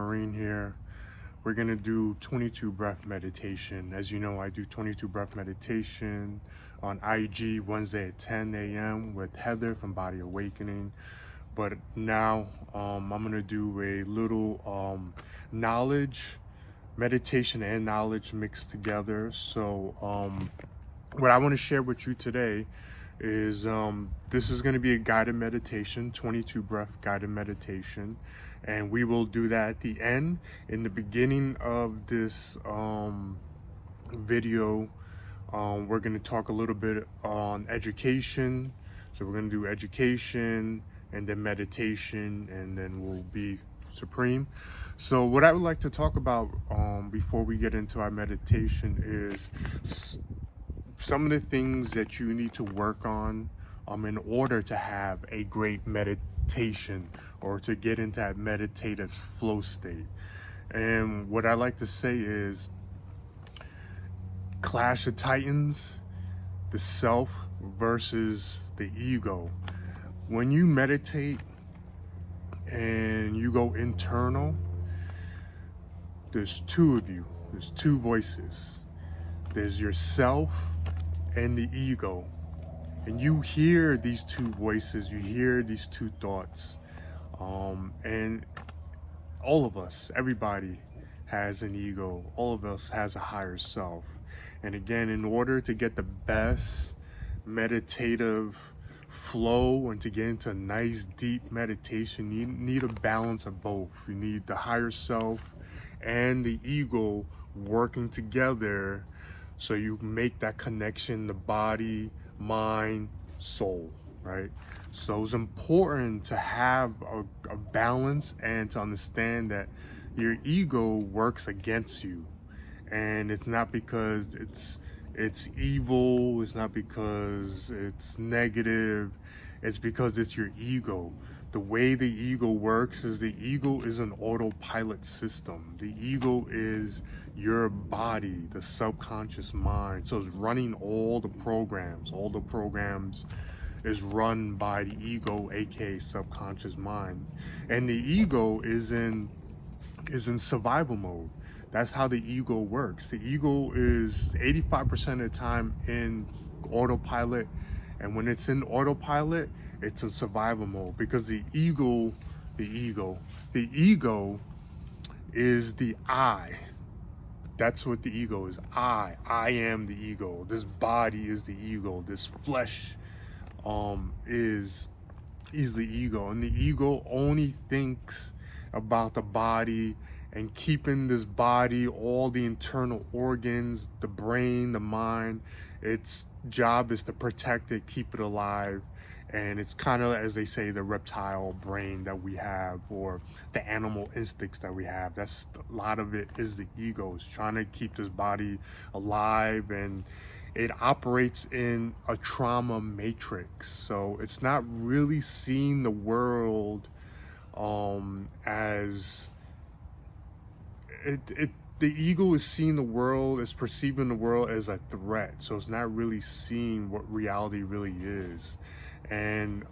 Marine here. We're gonna do 22 breath meditation. As you know, I do 22 breath meditation on IG Wednesday at 10 a.m. with Heather from Body Awakening. But now I'm gonna do a little knowledge, meditation and knowledge mixed together. So what I want to share with you today is this is going to be a guided meditation, 22 breath guided meditation, and we will do that at the end. In the beginning of this video, we're going to talk a little bit on education. So we're going to do education and then meditation, and then we'll be supreme. So what I would like to talk about before we get into our meditation is some of the things that you need to work on in order to have a great meditation or to get into that meditative flow state. And what I like to say is Clash of Titans, the self versus the ego. When you meditate and you go internal, there's two of you, there's two voices. There's yourself and the ego, and you hear these two voices, you hear these two thoughts, and all of us, everybody has an ego, all of us has a higher self. And again, in order to get the best meditative flow and to get into a nice deep meditation, you need a balance of both. You need the higher self and the ego working together, so you make that connection, the body, mind, soul, right? So it's important to have a balance and to understand that your ego works against you. And it's not because it's evil, it's not because it's negative, it's because it's your ego. The way the ego works is the ego is an autopilot system. The ego is your body, the subconscious mind. So it's running all the programs. All the programs is run by the ego, aka subconscious mind. And the ego is in survival mode. That's how the ego works. The ego is 85% of the time in autopilot, and when it's in autopilot, it's in survival mode, because the ego is the I. That's what the ego is. I am the ego. This body is the ego. This flesh is the ego. And the ego only thinks about the body and keeping this body, all the internal organs, the brain, the mind. Its job is to protect it, keep it alive. And it's kind of, as they say, the reptile brain that we have, or the animal instincts that we have. That's a lot of it is the ego. It's trying to keep this body alive, and it operates in a trauma matrix. So it's not really seeing the world as the ego is seeing the world, is perceiving the world as a threat. So it's not really seeing what reality really is. And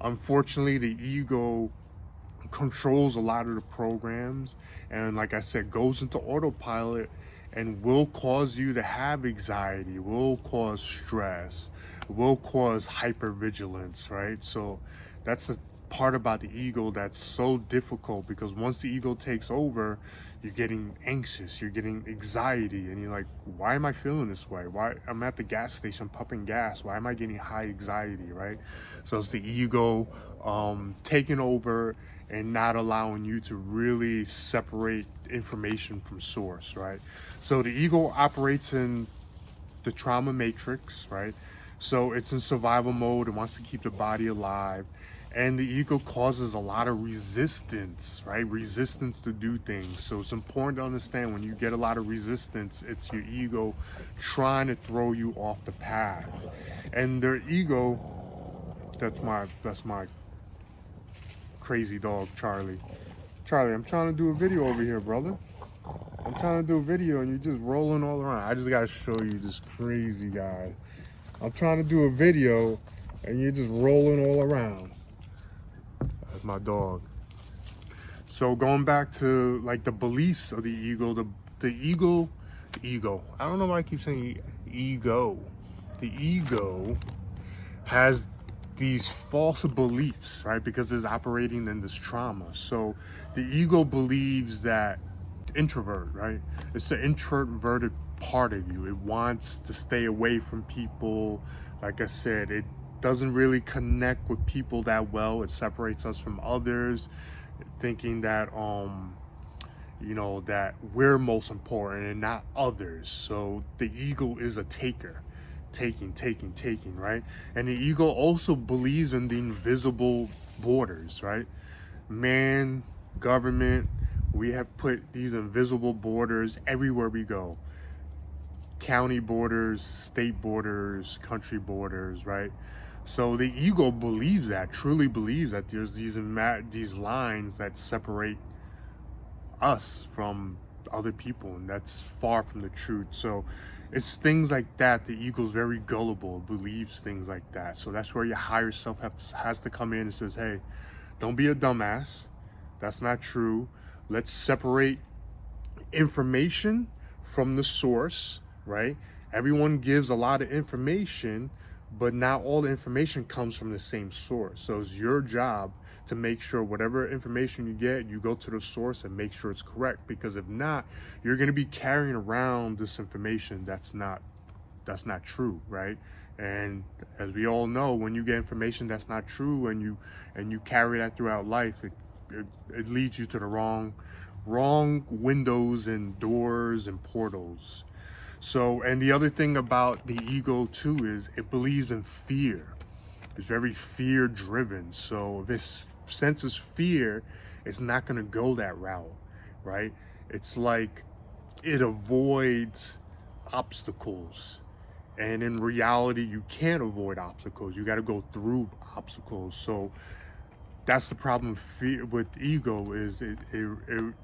unfortunately, the ego controls a lot of the programs, and like I said, goes into autopilot and will cause you to have anxiety, will cause stress, will cause hypervigilance, right? So that's the part about the ego that's so difficult, because once the ego takes over, you're getting anxious, you're getting anxiety, and you're like, why am I feeling this way? Why I'm at the gas station pumping gas, why am I getting high anxiety, right? So it's the ego taking over and not allowing you to really separate information from source, right? So the ego operates in the trauma matrix, right? So it's in survival mode. It wants to keep the body alive. And the ego causes a lot of resistance, right? Resistance to do things. So it's important to understand, when you get a lot of resistance, it's your ego trying to throw you off the path. And their ego, that's my crazy dog, Charlie. Charlie, I'm trying to do a video over here, brother. I'm trying to do a video and you're just rolling all around. I just gotta show you this crazy guy. I'm trying to do a video and you're just rolling all around. That's my dog. So going back to like the beliefs of the ego, the ego. I don't know why I keep saying ego. The ego has these false beliefs, right? Because it's operating in this trauma. So the ego believes that introvert, right? It's the introverted part of you. It wants to stay away from people. Like I said, it doesn't really connect with people that well. It separates us from others, thinking that that we're most important and not others. So the ego is a taker, taking, right? And the ego also believes in the invisible borders, right? Man, government, we have put these invisible borders everywhere we go. County borders, state borders, country borders, right? So the ego believes that, truly believes that there's these lines that separate us from other people, and that's far from the truth. So it's things like that. The ego's very gullible, believes things like that. So that's where your higher self has to come in and says, hey, don't be a dumbass. That's not true. Let's separate information from the source, right? Everyone gives a lot of information, but not all the information comes from the same source. So it's your job to make sure whatever information you get, you go to the source and make sure it's correct. Because if not, you're going to be carrying around this information that's not true, right? And as we all know, when you get information that's not true and you carry that throughout life, it leads you to the wrong windows and doors and portals. So, and the other thing about the ego too is it believes in fear. It's very fear driven. So this senses fear, it's not going to go that route, right? It's like it avoids obstacles. And in reality, you can't avoid obstacles. You got to go through obstacles. So that's the problem with ego, is it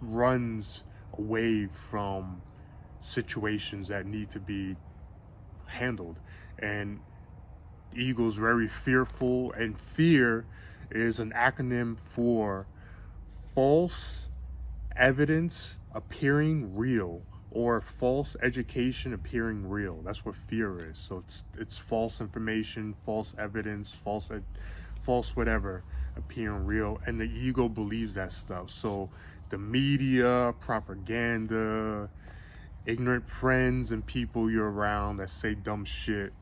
runs away from situations that need to be handled. And ego is very fearful, and fear is an acronym for false evidence appearing real, or false education appearing real. That's what fear is. So it's false information, false evidence, false whatever appearing real, and the ego believes that stuff. So the media, propaganda, ignorant friends and people you're around that say dumb shit,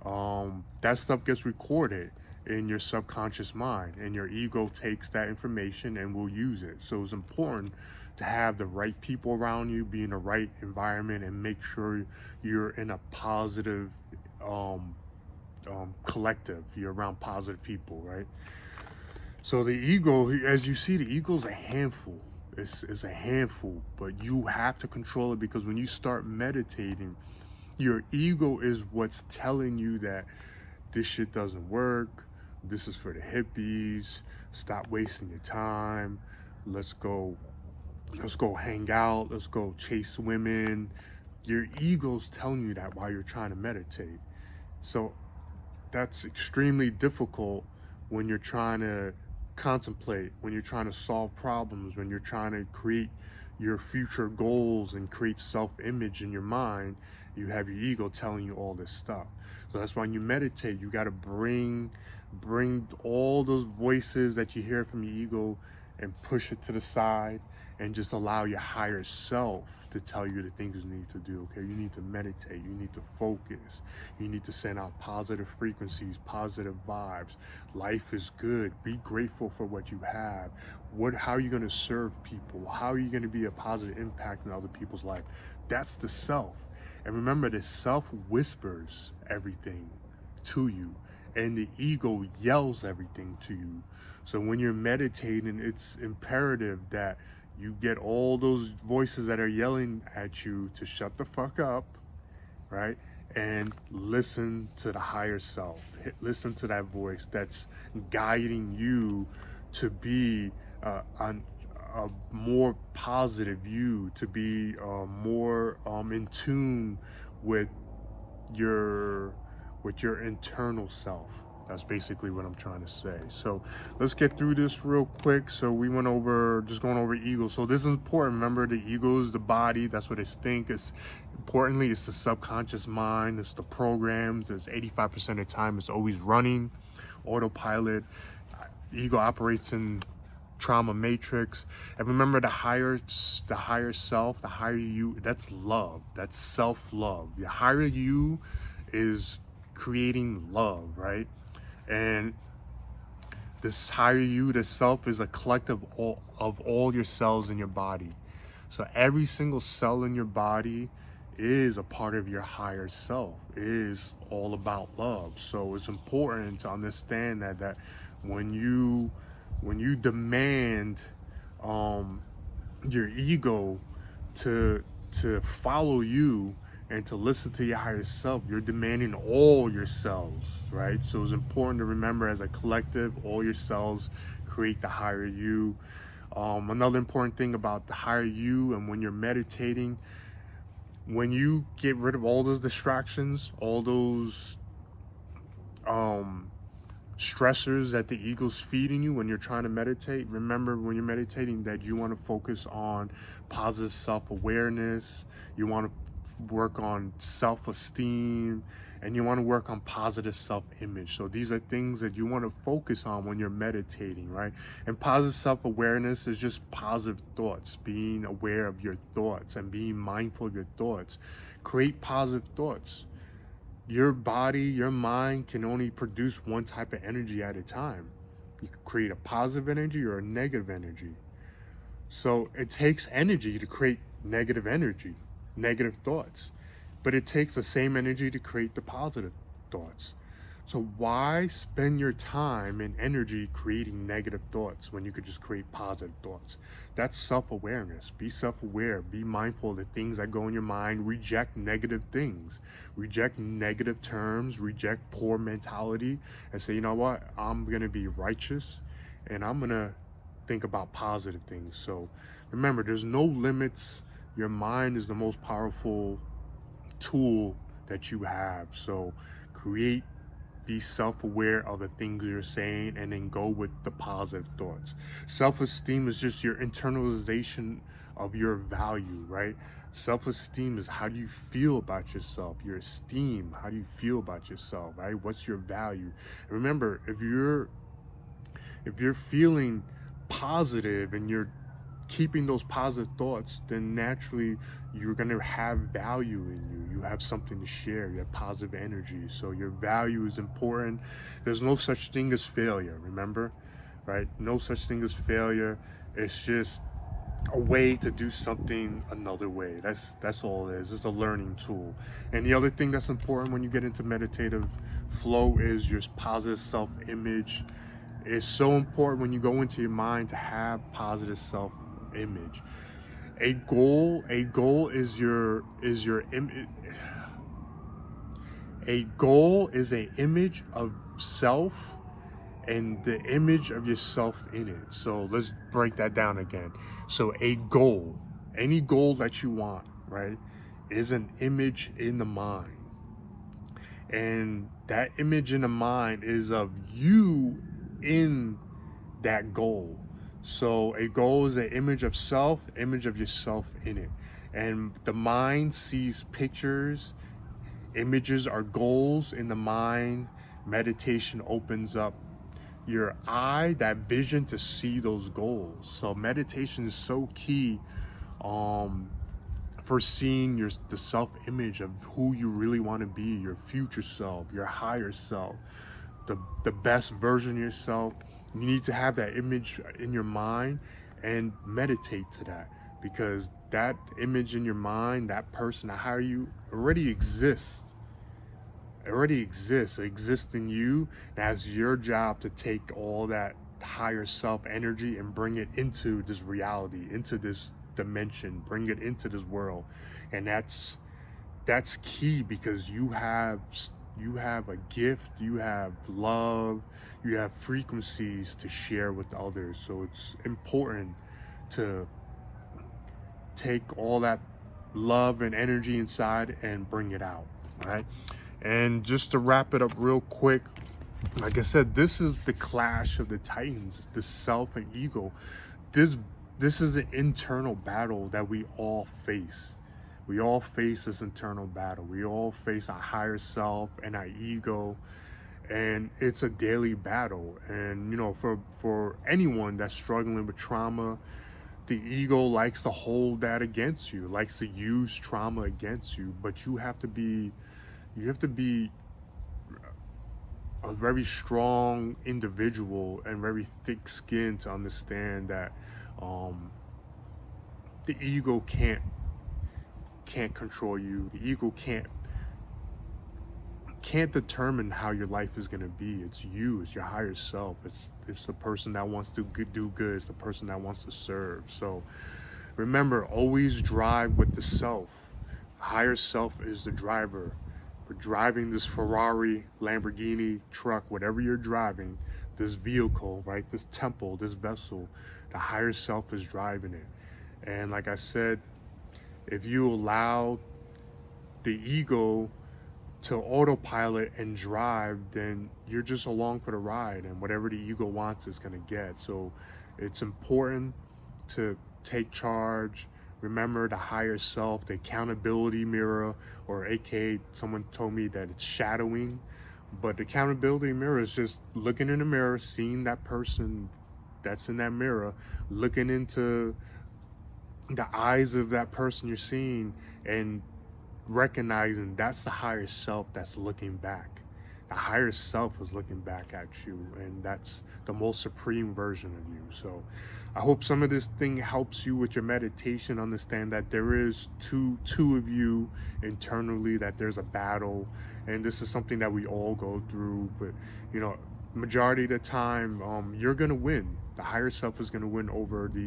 that stuff gets recorded in your subconscious mind, and your ego takes that information and will use it. So it's important to have the right people around you, be in the right environment, and make sure you're in a positive collective. You're around positive people, right? So the ego, as you see, the ego's a handful. It's a handful, but you have to control it, because when you start meditating, your ego is what's telling you that this shit doesn't work. This is for the hippies. Stop wasting your time. Let's go hang out. Let's go chase women. Your ego's telling you that while you're trying to meditate. So that's extremely difficult when you're trying to contemplate, when you're trying to solve problems, when you're trying to create your future goals and create self-image in your mind. You have your ego telling you all this stuff. So that's why when you meditate, you got to bring all those voices that you hear from your ego and push it to the side, and just allow your higher self to tell you the things you need to do. Okay, you need to meditate, you need to focus, you need to send out positive frequencies, positive vibes. Life is good. Be grateful for what you have. How are you going to serve people? How are you going to be a positive impact in other people's life? That's the self. And remember, the self whispers everything to you, and the ego yells everything to you. So when you're meditating, it's imperative that you get all those voices that are yelling at you to shut the fuck up, right? And listen to the higher self. Listen to that voice that's guiding you to be a more positive you, to be more in tune with your internal self. That's basically what I'm trying to say. So let's get through this real quick. So we went over, just going over ego. So this is important. Remember, the ego is the body. That's what it's think. It's importantly, it's the subconscious mind. It's the programs. It's 85% of the time it's always running, autopilot. Ego operates in trauma matrix. And remember, the higher self, the higher you, that's love. That's self-love. The higher you is creating love, right? And this higher you, the self, is a collective of all your cells in your body. So every single cell in your body is a part of your higher self, is all about love. So it's important to understand that when you demand your ego to follow you and to listen to your higher self, you're demanding all your cells, right? So it's important to remember, as a collective, all your cells create the higher you. Another important thing about the higher you, and when you're meditating, when you get rid of all those distractions, all those stressors that the ego's feeding you when you're trying to meditate, remember, when you're meditating, that you want to focus on positive self-awareness. You want to work on self-esteem, and you want to work on positive self-image. So these are things that you want to focus on when you're meditating, right? And positive self-awareness is just positive thoughts, being aware of your thoughts and being mindful of your thoughts. Create positive thoughts. Your body, your mind can only produce one type of energy at a time. You can create a positive energy or a negative energy. So it takes energy to create negative energy, negative thoughts, but it takes the same energy to create the positive thoughts. So why spend your time and energy creating negative thoughts when you could just create positive thoughts? That's self-awareness. Be self-aware. Be mindful of the things that go in your mind. Reject negative things. Reject negative terms. Reject poor mentality, and say, you know what? I'm going to be righteous, and I'm going to think about positive things. So remember, there's no limits. Your mind is the most powerful tool that you have. So be self-aware of the things you're saying, and then go with the positive thoughts. Self-esteem is just your internalization of your value, right? Self-esteem is how do you feel about yourself. Your esteem, how do you feel about yourself, right? What's your value? Remember, if you're feeling positive and you're keeping those positive thoughts, then naturally you're going to have value in you. You have something to share. You have positive energy. So your value is important. There's no such thing as failure, remember, right? No such thing as failure. It's just a way to do something another way. That's all it is. It's a learning tool. And the other thing that's important when you get into meditative flow is your positive self-image. It's so important when you go into your mind to have positive self-image. A goal is a goal is an image of self and the image of yourself in it. So let's break that down again. So a goal, any goal that you want, right, is an image in the mind. And that image in the mind is of you in that goal. So a goal is an image of self, image of yourself in it. And the mind sees pictures. Images are goals in the mind. Meditation opens up your eye, that vision, to see those goals. So meditation is so key for seeing the self-image of who you really want to be, your future self, your higher self, the best version of yourself. You need to have that image in your mind and meditate to that, because that image in your mind, that person, that higher you, already exists. It exists in you. That's your job to take all that higher self energy and bring it into this reality, into this dimension, bring it into this world. And that's key, because you have a gift, you have love, you have frequencies to share with others. So it's important to take all that love and energy inside and bring it out, right? And just to wrap it up real quick, Like I said, this is the clash of the titans, the self and ego. This is an internal battle that we all face. We all face this internal battle. We all face our higher self and our ego, and it's a daily battle. And for anyone that's struggling with trauma, the ego likes to hold that against you, likes to use trauma against you. But you have to be a very strong individual and very thick skinned to understand that the ego can't control you. The ego can't determine how your life is going to be. It's you. It's your higher self. It's the person that wants to do good. It's the person that wants to serve. So remember, always drive with the self. Higher self is the driver. We're driving this Ferrari, Lamborghini, truck, whatever you're driving, this vehicle, right? This temple, this vessel, the higher self is driving it. And like I said, if you allow the ego to autopilot and drive, then you're just along for the ride, and whatever the ego wants is going to get. So it's important to take charge. Remember the higher self, the accountability mirror, or aka someone told me that it's shadowing, but the accountability mirror is just looking in the mirror, seeing that person that's in that mirror, looking into the eyes of that person you're seeing, and recognizing that's the higher self that's looking back. The higher self is looking back at you, and that's the most supreme version of you. So I hope some of this thing helps you with your meditation. Understand that there is two of you internally, that there's a battle, and this is something that we all go through. But majority of the time, you're gonna win. The higher self is gonna win over the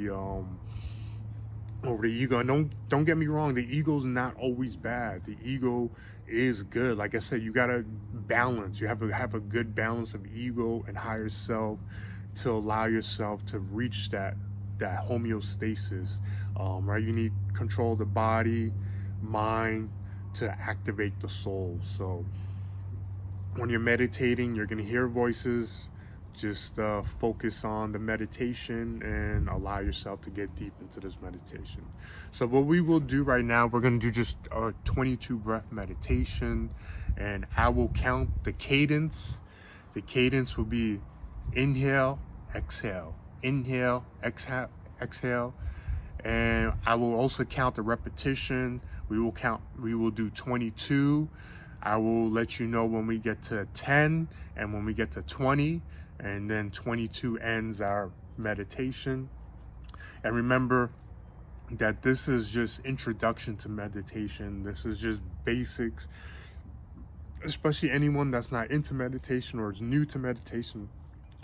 ego. And don't get me wrong, the ego's not always bad. The ego is good. Like I said, you gotta balance. You have to have a good balance of ego and higher self to allow yourself to reach that homeostasis, right? You need control of the body, mind, to activate the soul. So when you're meditating, you're gonna hear voices. Just focus on the meditation and allow yourself to get deep into this meditation. So what we will do right now, we're going to do just a 22 breath meditation, and I will count the cadence. The cadence will be inhale, exhale, inhale, exhale, and I will also count the repetition. We will do 22. I will let you know when we get to 10 and when we get to 20. And then 22 ends our meditation. And remember that this is just introduction to meditation. This is just basics, especially anyone that's not into meditation or is new to meditation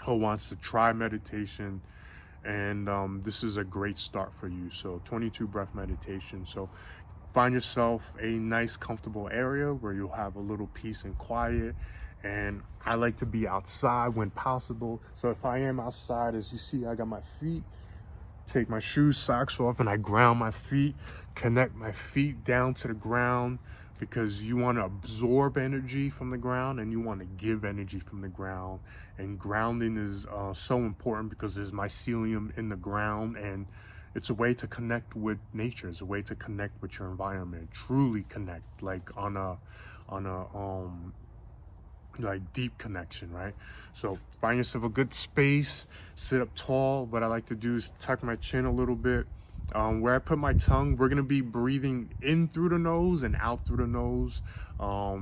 or wants to try meditation. And this is a great start for you. So 22 breath meditation. So find yourself a nice, comfortable area where you'll have a little peace and quiet. And I like to be outside when possible. So if I am outside, as you see, I got my feet, take my shoes, socks off, and I ground my feet, connect my feet down to the ground, because you want to absorb energy from the ground and you want to give energy from the ground. And grounding is so important because there's mycelium in the ground, and it's a way to connect with nature. It's a way to connect with your environment, truly connect, like on a like deep connection, right? So find yourself a good space, sit up tall. What I like to do is tuck my chin a little bit. Where I put my tongue, we're gonna be breathing in through the nose and out through the nose.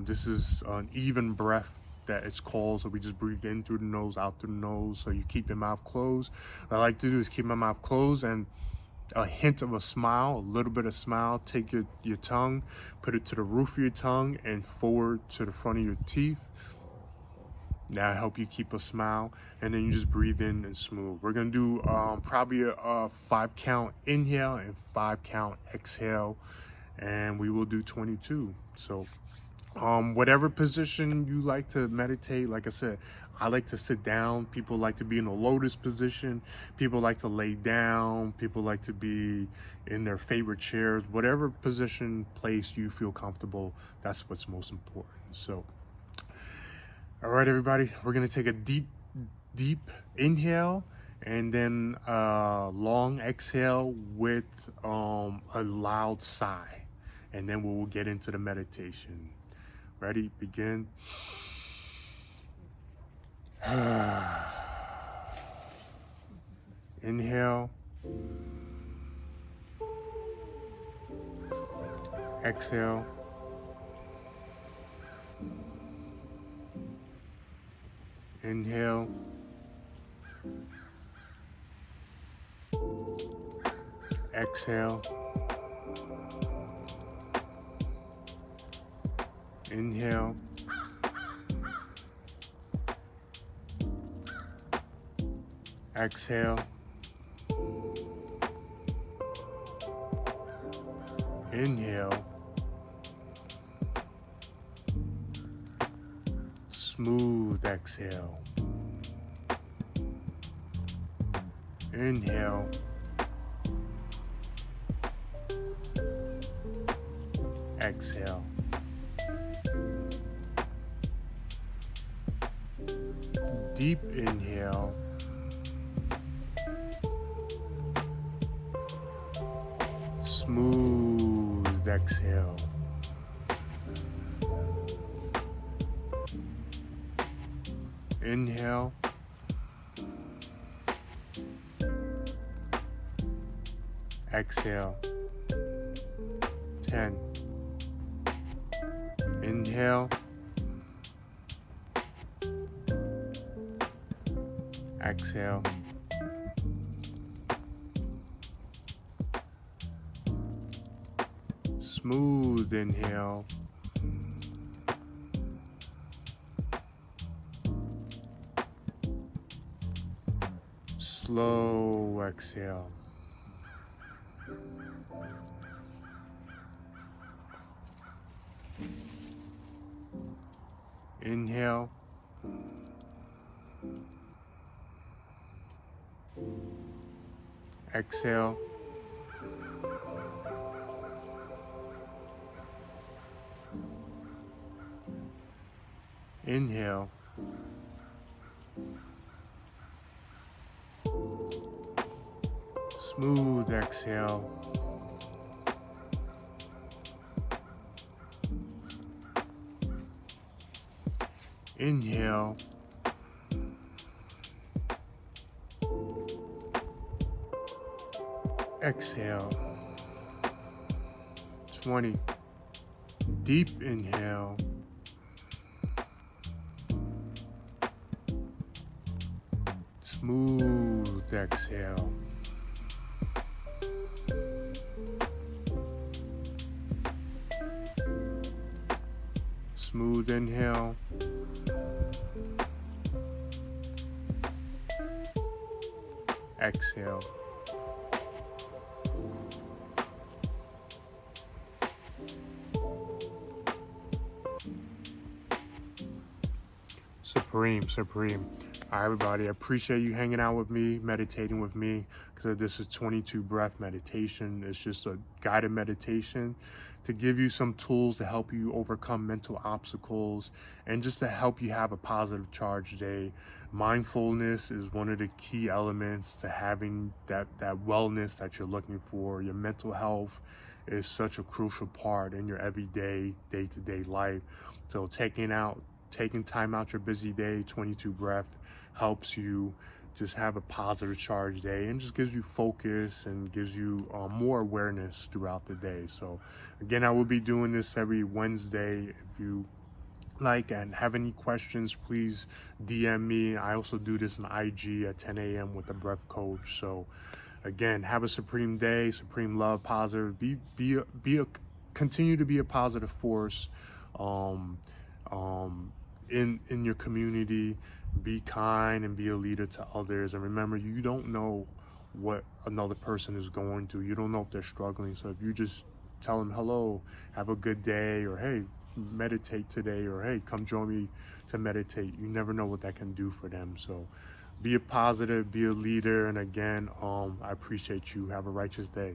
This is an even breath that it's called. So we just breathe in through the nose, out through the nose. So you keep your mouth closed. What I like to do is keep my mouth closed and a hint of a smile, a little bit of smile. Take your tongue, put it to the roof of your tongue and forward to the front of your teeth. That'll help you keep a smile, and then you just breathe in and smooth. We're gonna do probably a 5 count inhale and 5 count exhale, and we will do 22. So whatever position you like to meditate, like I said, I like to sit down. People like to be in a lotus position. People like to lay down. People like to be in their favorite chairs. Whatever position, place you feel comfortable, that's what's most important. So All right, everybody, we're gonna take a deep inhale and then a long exhale with a loud sigh, and then we'll get into the meditation. Ready? Begin. Inhale. Exhale. Inhale. Exhale. Inhale. Exhale. Inhale. Smooth exhale. Inhale. Exhale. Deep inhale. Smooth exhale. Inhale. Exhale. 10. Inhale. Exhale. Smooth inhale. Slow exhale. Inhale. Exhale. Inhale. Smooth exhale. Inhale. Exhale. 20. Deep inhale. Smooth exhale. Smooth inhale. Exhale. Supreme. All right, everybody, I appreciate you hanging out with me, meditating with me, because this is 22 breath meditation. It's just a guided meditation to give you some tools to help you overcome mental obstacles and just to help you have a positive charge day. Mindfulness is one of the key elements to having that wellness that you're looking for. Your mental health is such a crucial part in your everyday, day-to-day life. So taking time out your busy day, 22 breath, helps you just have a positive charge day and just gives you focus and gives you more awareness throughout the day. So again, I will be doing this every Wednesday. If you like and have any questions, please DM me. I also do this on IG at 10 a.m. with the breath coach. So again, have a supreme day, supreme love, positive, continue to be a positive force in your community. Be kind and be a leader to others. And remember, you don't know what another person is going through. You don't know if they're struggling. So if you just tell them hello, have a good day, or hey, meditate today, or hey, come join me to meditate, you never know what that can do for them. So be a positive, be a leader. And again, I appreciate you. Have a righteous day.